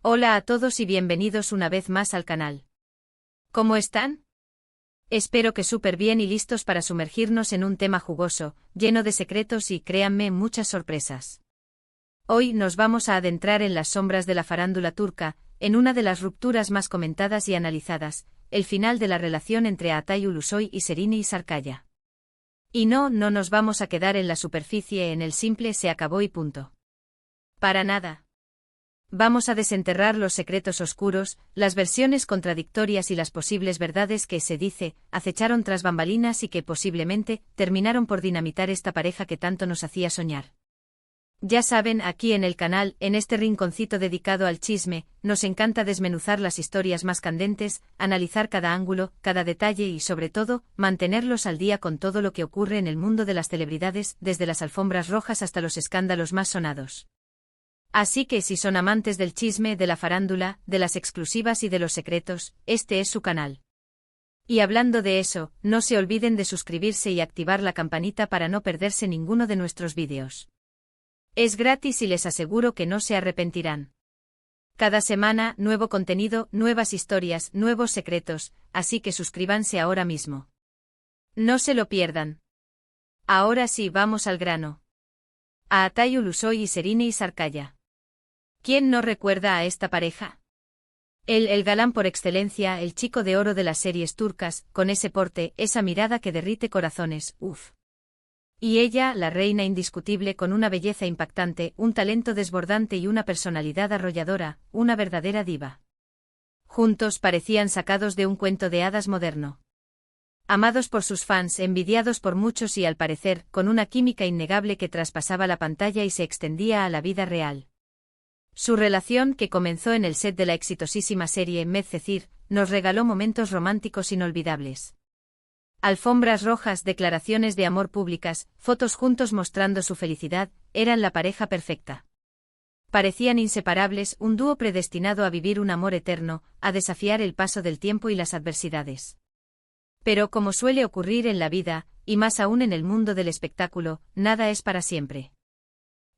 Hola a todos y bienvenidos una vez más al canal. ¿Cómo están? Espero que súper bien y listos para sumergirnos en un tema jugoso, lleno de secretos y, créanme, muchas sorpresas. Hoy nos vamos a adentrar en las sombras de la farándula turca, en una de las rupturas más comentadas y analizadas, el final de la relación entre Atay Ulusoy y Serine Sarıkaya. Y no nos vamos a quedar en la superficie, en el simple se acabó y punto. Para nada. Vamos a desenterrar los secretos oscuros, las versiones contradictorias y las posibles verdades que, se dice, acecharon tras bambalinas y que posiblemente terminaron por dinamitar esta pareja que tanto nos hacía soñar. Ya saben, aquí en el canal, en este rinconcito dedicado al chisme, nos encanta desmenuzar las historias más candentes, analizar cada ángulo, cada detalle y, sobre todo, mantenerlos al día con todo lo que ocurre en el mundo de las celebridades, desde las alfombras rojas hasta los escándalos más sonados. Así que si son amantes del chisme, de la farándula, de las exclusivas y de los secretos, este es su canal. Y hablando de eso, no se olviden de suscribirse y activar la campanita para no perderse ninguno de nuestros vídeos. Es gratis y les aseguro que no se arrepentirán. Cada semana, nuevo contenido, nuevas historias, nuevos secretos, así que suscríbanse ahora mismo. No se lo pierdan. Ahora sí, vamos al grano. A Atay Ulusoy y Serine Sarıkaya. ¿Quién no recuerda a esta pareja? El galán por excelencia, el chico de oro de las series turcas, con ese porte, esa mirada que derrite corazones, uff. Y ella, la reina indiscutible con una belleza impactante, un talento desbordante y una personalidad arrolladora, una verdadera diva. Juntos parecían sacados de un cuento de hadas moderno. Amados por sus fans, envidiados por muchos y al parecer, con una química innegable que traspasaba la pantalla y se extendía a la vida real. Su relación, que comenzó en el set de la exitosísima serie Medcezir, nos regaló momentos románticos inolvidables. Alfombras rojas, declaraciones de amor públicas, fotos juntos mostrando su felicidad, eran la pareja perfecta. Parecían inseparables, un dúo predestinado a vivir un amor eterno, a desafiar el paso del tiempo y las adversidades. Pero como suele ocurrir en la vida, y más aún en el mundo del espectáculo, nada es para siempre.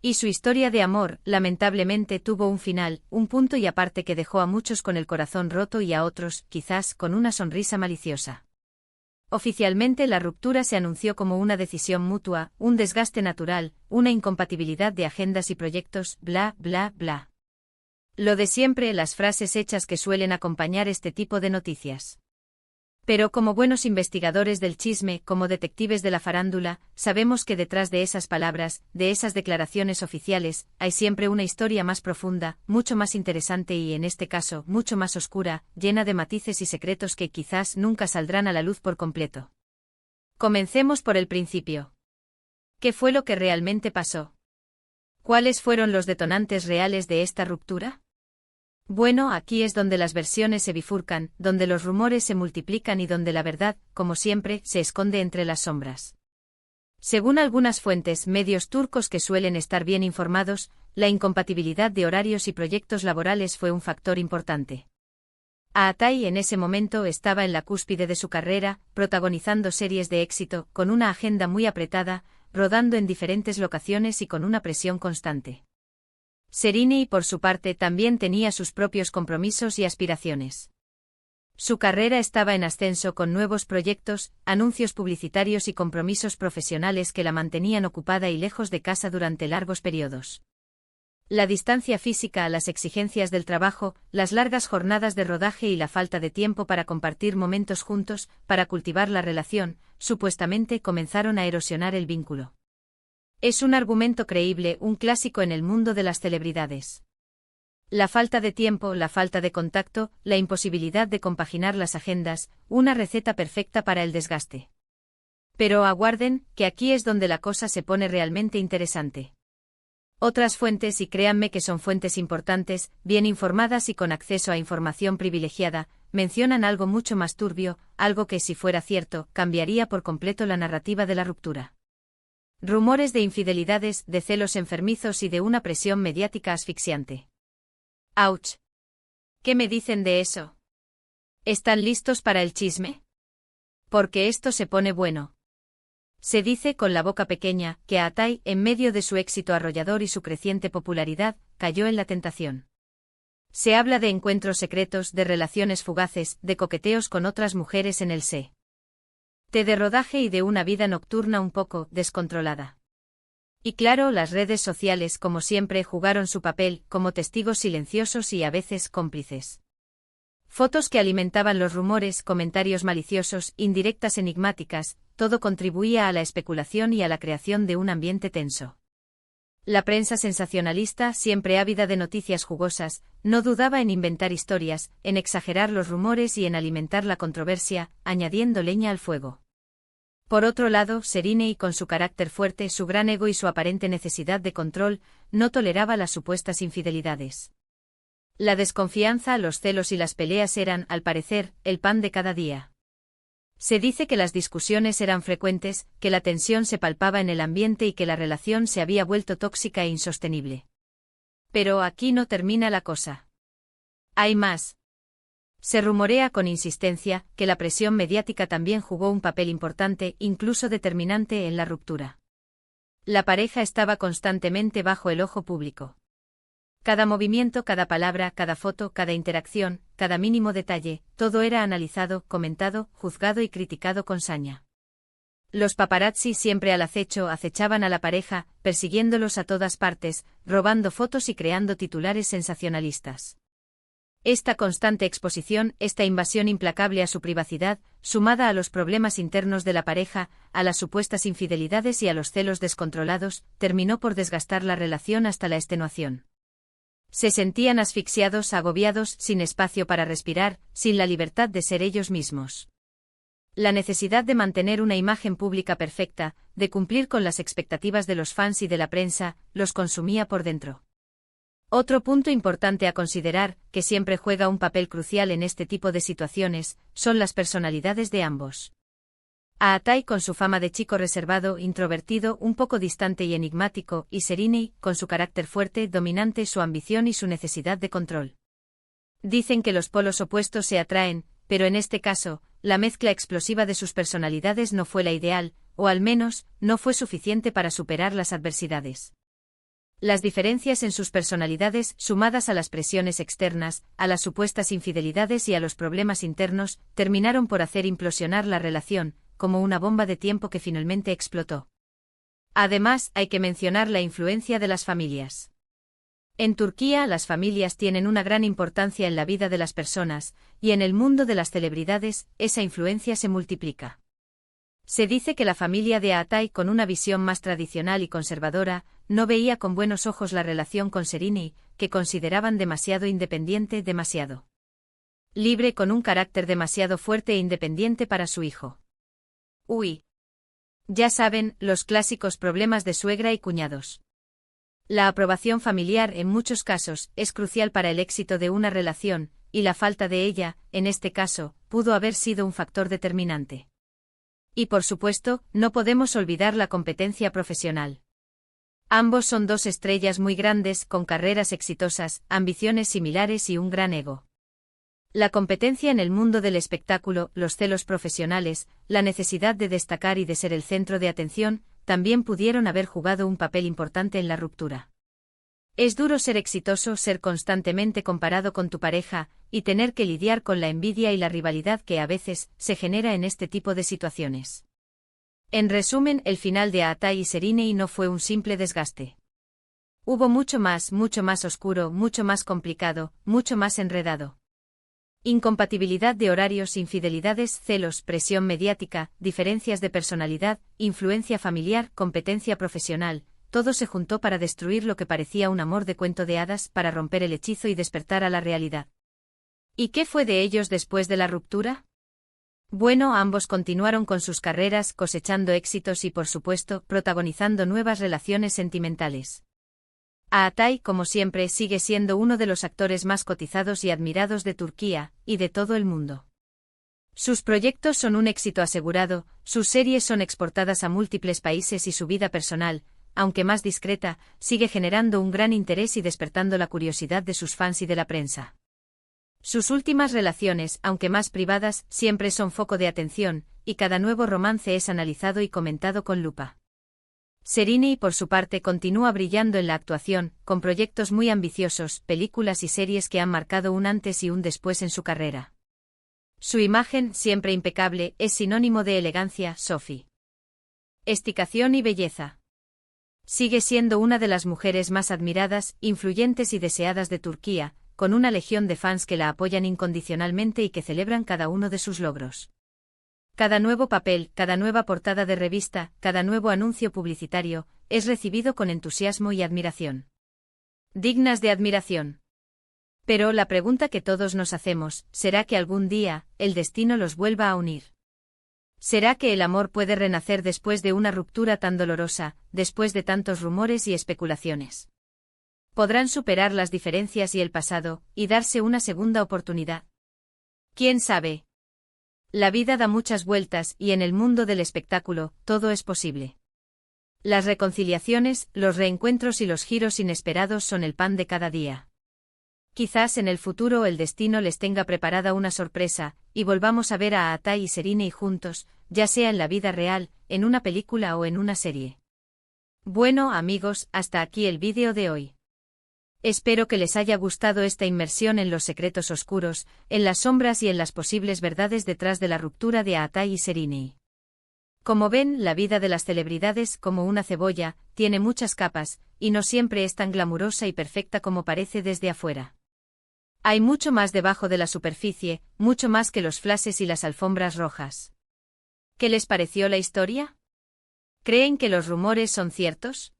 Y su historia de amor, lamentablemente, tuvo un final, un punto y aparte que dejó a muchos con el corazón roto y a otros, quizás, con una sonrisa maliciosa. Oficialmente la ruptura se anunció como una decisión mutua, un desgaste natural, una incompatibilidad de agendas y proyectos, bla, bla, bla. Lo de siempre, las frases hechas que suelen acompañar este tipo de noticias. Pero como buenos investigadores del chisme, como detectives de la farándula, sabemos que detrás de esas palabras, de esas declaraciones oficiales, hay siempre una historia más profunda, mucho más interesante y, en este caso, mucho más oscura, llena de matices y secretos que quizás nunca saldrán a la luz por completo. Comencemos por el principio. ¿Qué fue lo que realmente pasó? ¿Cuáles fueron los detonantes reales de esta ruptura? Bueno, aquí es donde las versiones se bifurcan, donde los rumores se multiplican y donde la verdad, como siempre, se esconde entre las sombras. Según algunas fuentes, medios turcos que suelen estar bien informados, la incompatibilidad de horarios y proyectos laborales fue un factor importante. Atay en ese momento estaba en la cúspide de su carrera, protagonizando series de éxito, con una agenda muy apretada, rodando en diferentes locaciones y con una presión constante. Serine, por su parte, también tenía sus propios compromisos y aspiraciones. Su carrera estaba en ascenso con nuevos proyectos, anuncios publicitarios y compromisos profesionales que la mantenían ocupada y lejos de casa durante largos periodos. La distancia física, las exigencias del trabajo, las largas jornadas de rodaje y la falta de tiempo para compartir momentos juntos, para cultivar la relación, supuestamente comenzaron a erosionar el vínculo. Es un argumento creíble, un clásico en el mundo de las celebridades. La falta de tiempo, la falta de contacto, la imposibilidad de compaginar las agendas, una receta perfecta para el desgaste. Pero aguarden, que aquí es donde la cosa se pone realmente interesante. Otras fuentes, y créanme que son fuentes importantes, bien informadas y con acceso a información privilegiada, mencionan algo mucho más turbio, algo que, si fuera cierto, cambiaría por completo la narrativa de la ruptura. Rumores de infidelidades, de celos enfermizos y de una presión mediática asfixiante. ¡Auch! ¿Qué me dicen de eso? ¿Están listos para el chisme? Porque esto se pone bueno. Se dice con la boca pequeña que Atay, en medio de su éxito arrollador y su creciente popularidad, cayó en la tentación. Se habla de encuentros secretos, de relaciones fugaces, de coqueteos con otras mujeres en el set de rodaje y de una vida nocturna un poco descontrolada. Y claro, las redes sociales, como siempre, jugaron su papel, como testigos silenciosos y a veces cómplices. Fotos que alimentaban los rumores, comentarios maliciosos, indirectas enigmáticas, todo contribuía a la especulación y a la creación de un ambiente tenso. La prensa sensacionalista, siempre ávida de noticias jugosas, no dudaba en inventar historias, en exagerar los rumores y en alimentar la controversia, añadiendo leña al fuego. Por otro lado, Serena, con su carácter fuerte, su gran ego y su aparente necesidad de control, no toleraba las supuestas infidelidades. La desconfianza, los celos y las peleas eran, al parecer, el pan de cada día. Se dice que las discusiones eran frecuentes, que la tensión se palpaba en el ambiente y que la relación se había vuelto tóxica e insostenible. Pero aquí no termina la cosa. Hay más. Se rumorea con insistencia que la presión mediática también jugó un papel importante, incluso determinante, en la ruptura. La pareja estaba constantemente bajo el ojo público. Cada movimiento, cada palabra, cada foto, cada interacción, cada mínimo detalle, todo era analizado, comentado, juzgado y criticado con saña. Los paparazzi, siempre al acecho, acechaban a la pareja, persiguiéndolos a todas partes, robando fotos y creando titulares sensacionalistas. Esta constante exposición, esta invasión implacable a su privacidad, sumada a los problemas internos de la pareja, a las supuestas infidelidades y a los celos descontrolados, terminó por desgastar la relación hasta la extenuación. Se sentían asfixiados, agobiados, sin espacio para respirar, sin la libertad de ser ellos mismos. La necesidad de mantener una imagen pública perfecta, de cumplir con las expectativas de los fans y de la prensa, los consumía por dentro. Otro punto importante a considerar, que siempre juega un papel crucial en este tipo de situaciones, son las personalidades de ambos. Aatai, con su fama de chico reservado, introvertido, un poco distante y enigmático, y Serena, con su carácter fuerte, dominante, su ambición y su necesidad de control. Dicen que los polos opuestos se atraen, pero en este caso, la mezcla explosiva de sus personalidades no fue la ideal, o al menos, no fue suficiente para superar las adversidades. Las diferencias en sus personalidades, sumadas a las presiones externas, a las supuestas infidelidades y a los problemas internos, terminaron por hacer implosionar la relación, como una bomba de tiempo que finalmente explotó. Además, hay que mencionar la influencia de las familias. En Turquía, las familias tienen una gran importancia en la vida de las personas, y en el mundo de las celebridades, esa influencia se multiplica. Se dice que la familia de Aatai, con una visión más tradicional y conservadora, no veía con buenos ojos la relación con Serena, que consideraban demasiado independiente, demasiado libre, con un carácter demasiado fuerte e independiente para su hijo. Uy. Ya saben, los clásicos problemas de suegra y cuñados. La aprobación familiar, en muchos casos, es crucial para el éxito de una relación, y la falta de ella, en este caso, pudo haber sido un factor determinante. Y por supuesto, no podemos olvidar la competencia profesional. Ambos son dos estrellas muy grandes, con carreras exitosas, ambiciones similares y un gran ego. La competencia en el mundo del espectáculo, los celos profesionales, la necesidad de destacar y de ser el centro de atención, también pudieron haber jugado un papel importante en la ruptura. Es duro ser exitoso, ser constantemente comparado con tu pareja, y tener que lidiar con la envidia y la rivalidad que a veces se genera en este tipo de situaciones. En resumen, el final de Aatai y Serena no fue un simple desgaste. Hubo mucho más oscuro, mucho más complicado, mucho más enredado. Incompatibilidad de horarios, infidelidades, celos, presión mediática, diferencias de personalidad, influencia familiar, competencia profesional, todo se juntó para destruir lo que parecía un amor de cuento de hadas, para romper el hechizo y despertar a la realidad. ¿Y qué fue de ellos después de la ruptura? Bueno, ambos continuaron con sus carreras, cosechando éxitos y, por supuesto, protagonizando nuevas relaciones sentimentales. Aatai, como siempre, sigue siendo uno de los actores más cotizados y admirados de Turquía, y de todo el mundo. Sus proyectos son un éxito asegurado, sus series son exportadas a múltiples países y su vida personal, aunque más discreta, sigue generando un gran interés y despertando la curiosidad de sus fans y de la prensa. Sus últimas relaciones, aunque más privadas, siempre son foco de atención, y cada nuevo romance es analizado y comentado con lupa. Serenei, por su parte, continúa brillando en la actuación, con proyectos muy ambiciosos, películas y series que han marcado un antes y un después en su carrera. Su imagen, siempre impecable, es sinónimo de elegancia, sofisticación y belleza. Sigue siendo una de las mujeres más admiradas, influyentes y deseadas de Turquía, con una legión de fans que la apoyan incondicionalmente y que celebran cada uno de sus logros. Cada nuevo papel, cada nueva portada de revista, cada nuevo anuncio publicitario, es recibido con entusiasmo y admiración. Dignas de admiración. Pero la pregunta que todos nos hacemos, ¿será que algún día, el destino los vuelva a unir? ¿Será que el amor puede renacer después de una ruptura tan dolorosa, después de tantos rumores y especulaciones? ¿Podrán superar las diferencias y el pasado, y darse una segunda oportunidad? ¿Quién sabe? La vida da muchas vueltas y en el mundo del espectáculo, todo es posible. Las reconciliaciones, los reencuentros y los giros inesperados son el pan de cada día. Quizás en el futuro el destino les tenga preparada una sorpresa, y volvamos a ver a Atay y Serenei juntos, ya sea en la vida real, en una película o en una serie. Bueno, amigos, hasta aquí el vídeo de hoy. Espero que les haya gustado esta inmersión en los secretos oscuros, en las sombras y en las posibles verdades detrás de la ruptura de Atay y Serenei. Como ven, la vida de las celebridades, como una cebolla, tiene muchas capas, y no siempre es tan glamurosa y perfecta como parece desde afuera. Hay mucho más debajo de la superficie, mucho más que los flashes y las alfombras rojas. ¿Qué les pareció la historia? ¿Creen que los rumores son ciertos?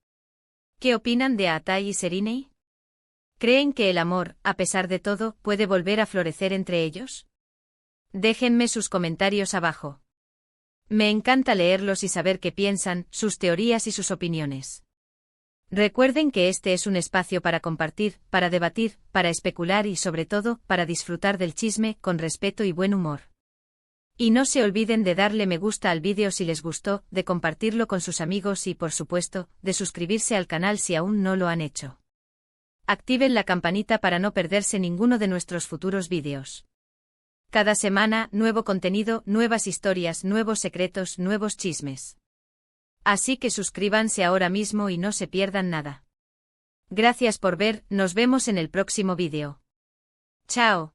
¿Qué opinan de Atay y Serenei? ¿Creen que el amor, a pesar de todo, puede volver a florecer entre ellos? Déjenme sus comentarios abajo. Me encanta leerlos y saber qué piensan, sus teorías y sus opiniones. Recuerden que este es un espacio para compartir, para debatir, para especular y sobre todo, para disfrutar del chisme, con respeto y buen humor. Y no se olviden de darle me gusta al vídeo si les gustó, de compartirlo con sus amigos y, por supuesto, de suscribirse al canal si aún no lo han hecho. Activen la campanita para no perderse ninguno de nuestros futuros vídeos. Cada semana, nuevo contenido, nuevas historias, nuevos secretos, nuevos chismes. Así que suscríbanse ahora mismo y no se pierdan nada. Gracias por ver, nos vemos en el próximo vídeo. Chao.